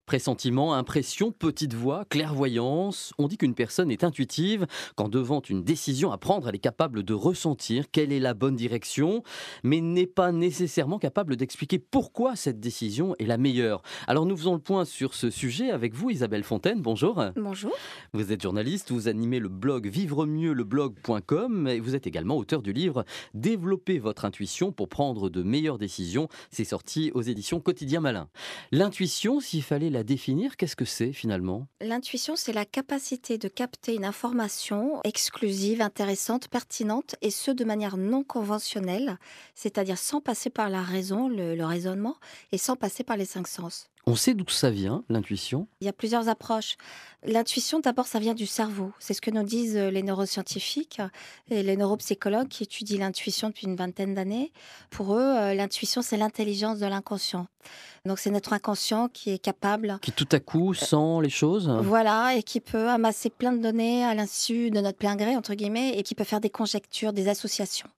Pressentiment, impression, petite voix, clairvoyance. On dit qu'une personne est intuitive quand devant une décision à prendre, elle est capable de ressentir quelle est la bonne direction, mais n'est pas nécessairement capable d'expliquer pourquoi cette décision est la meilleure. Alors nous faisons le point sur ce sujet avec vous, Isabelle Fontaine. Bonjour. Bonjour. Vous êtes journaliste, vous animez le blog vivremieuxleblog.com et vous êtes également auteur du livre Développer votre intuition pour prendre de meilleures décisions. C'est sorti aux éditions Quotidien Malin. L'intuition, s'il fallait la définir, qu'est-ce que c'est finalement? L'intuition, c'est la capacité de capter une information exclusive, intéressante, pertinente, et ce de manière non conventionnelle, c'est-à-dire sans passer par la raison, le raisonnement, et sans passer par les cinq sens. On sait d'où ça vient, l'intuition? Il y a plusieurs approches. L'intuition, d'abord, ça vient du cerveau. C'est ce que nous disent les neuroscientifiques et les neuropsychologues qui étudient l'intuition depuis une vingtaine d'années. Pour eux, l'intuition, c'est l'intelligence de l'inconscient. Donc, c'est notre inconscient qui est capable, Qui tout à coup sent les choses? voilà, et qui peut amasser plein de données à l'insu de notre plein gré, entre guillemets, et qui peut faire des conjectures, des associations.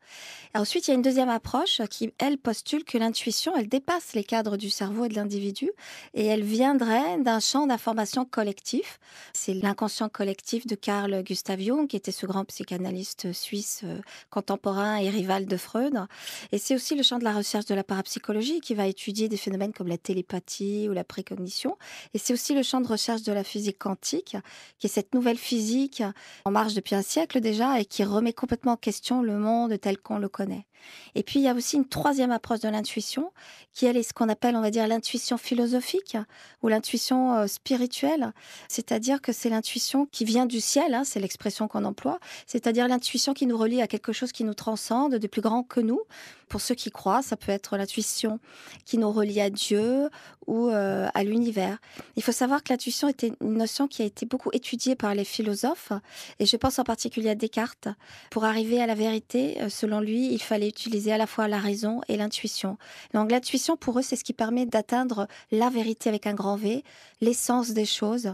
Et ensuite, il y a une deuxième approche qui, elle, postule que l'intuition, elle dépasse les cadres du cerveau et de l'individu, et elle viendrait d'un champ d'information collectif. C'est l'inconscient collectif de Carl Gustav Jung, qui était ce grand psychanalyste suisse contemporain et rival de Freud. Et c'est aussi le champ de la recherche de la parapsychologie qui va étudier des phénomènes comme la télépathie ou la précognition. Et c'est aussi le champ de recherche de la physique quantique, qui est cette nouvelle physique en marche depuis un siècle déjà et qui remet complètement en question le monde tel qu'on le connaît. Et puis, il y a aussi une troisième approche de l'intuition, qui elle est ce qu'on appelle, on va dire, l'intuition philosophique ou l'intuition spirituelle. C'est-à-dire que c'est l'intuition qui vient du ciel, hein, c'est l'expression qu'on emploie, c'est-à-dire l'intuition qui nous relie à quelque chose qui nous transcende, de plus grand que nous. Pour ceux qui croient, ça peut être l'intuition qui nous relie à Dieu ou à l'univers. Il faut savoir que l'intuition était une notion qui a été beaucoup étudiée par les philosophes, et je pense en particulier à Descartes. Pour arriver à la vérité, selon lui, il fallait utiliser à la fois la raison et l'intuition. Donc l'intuition, pour eux, c'est ce qui permet d'atteindre la vérité avec un grand V, l'essence des choses,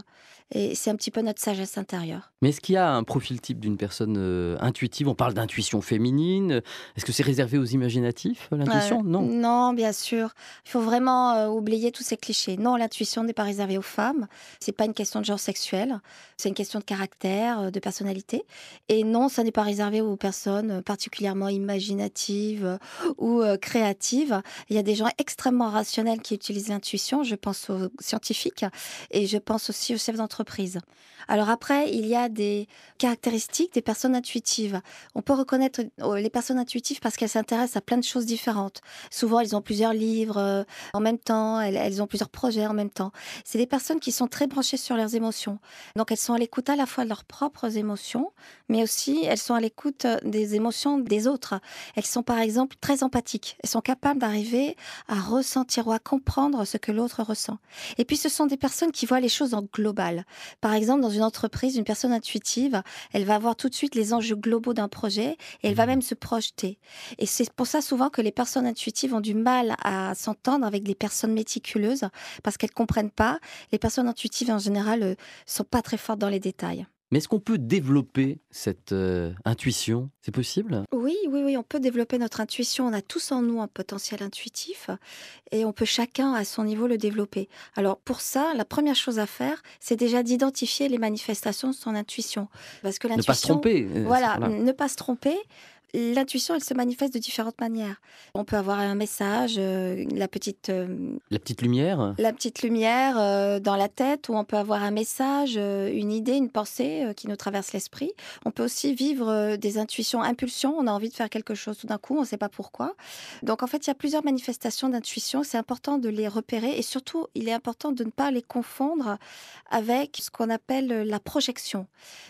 et c'est un petit peu notre sagesse intérieure. Mais est-ce qu'il y a un profil type d'une personne intuitive? On parle d'intuition féminine. Est-ce que c'est réservé aux imaginatifs, l'intuition? Non. Non, bien sûr. Il faut vraiment oublier tous ces clichés. Non, l'intuition n'est pas réservée aux femmes. C'est pas une question de genre sexuel. C'est une question de caractère, de personnalité. Et non, ça n'est pas réservé aux personnes particulièrement imaginatives ou créatives. Il y a des gens extrêmement rationnels qui utilisent l'intuition. Je pense aux scientifiques et je pense aussi aux chefs d'entreprise. Alors après, il y a des caractéristiques des personnes intuitives. On peut reconnaître les personnes intuitives parce qu'elles s'intéressent à plein de choses différentes. Souvent, elles ont plusieurs livres en même temps, elles ont plusieurs projets en même temps. C'est des personnes qui sont très branchées sur leurs émotions. Donc, elles sont à l'écoute à la fois de leurs propres émotions, mais aussi elles sont à l'écoute des émotions des autres. Elles sont, par exemple, très empathiques. Elles sont capables d'arriver à ressentir ou à comprendre ce que l'autre ressent. Et puis, ce sont des personnes qui voient les choses en global. Par exemple, dans une entreprise, une personne intuitive, elle va voir tout de suite les enjeux globaux d'un projet et elle va même se projeter. Et c'est pour ça souvent que les personnes intuitives ont du mal à s'entendre avec des personnes méticuleuses parce qu'elles comprennent pas. Les personnes intuitives en général sont pas très fortes dans les détails. Mais est-ce qu'on peut développer cette intuition? C'est possible? Oui, oui, oui, on peut développer notre intuition. On a tous en nous un potentiel intuitif et on peut chacun à son niveau le développer. Alors pour ça, la première chose à faire, c'est déjà d'identifier les manifestations de son intuition. Parce que Ne pas se l'intuition, tromper? voilà, Voilà. ne pas se tromper. L'intuition, elle se manifeste de différentes manières. On peut avoir un message, La petite lumière? la petite lumière dans la tête, ou on peut avoir un message, une idée, une pensée qui nous traverse l'esprit. On peut aussi vivre des intuitions, impulsions. On a envie de faire quelque chose tout d'un coup, on ne sait pas pourquoi. Donc en fait, il y a plusieurs manifestations d'intuition. C'est important de les repérer et surtout, il est important de ne pas les confondre avec ce qu'on appelle la projection.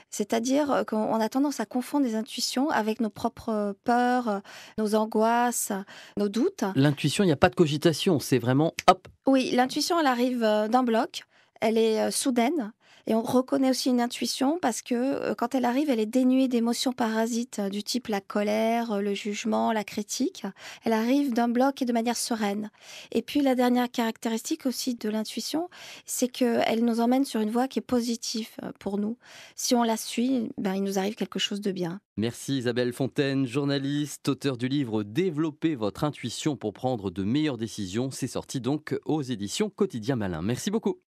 C'est-à-dire qu'on a tendance à confondre les intuitions avec nos propres peurs, nos angoisses, nos doutes. L'intuition, il n'y a pas de cogitation, c'est vraiment hop. Oui, l'intuition, elle arrive d'un bloc, elle est soudaine. Et on reconnaît aussi une intuition parce que quand elle arrive, elle est dénuée d'émotions parasites du type la colère, le jugement, la critique. Elle arrive d'un bloc et de manière sereine. Et puis la dernière caractéristique aussi de l'intuition, c'est qu'elle nous emmène sur une voie qui est positive pour nous. Si on la suit, ben, il nous arrive quelque chose de bien. Merci Isabelle Fontaine, journaliste, auteur du livre Développer votre intuition pour prendre de meilleures décisions. C'est sorti donc aux éditions Quotidien Malin. Merci beaucoup.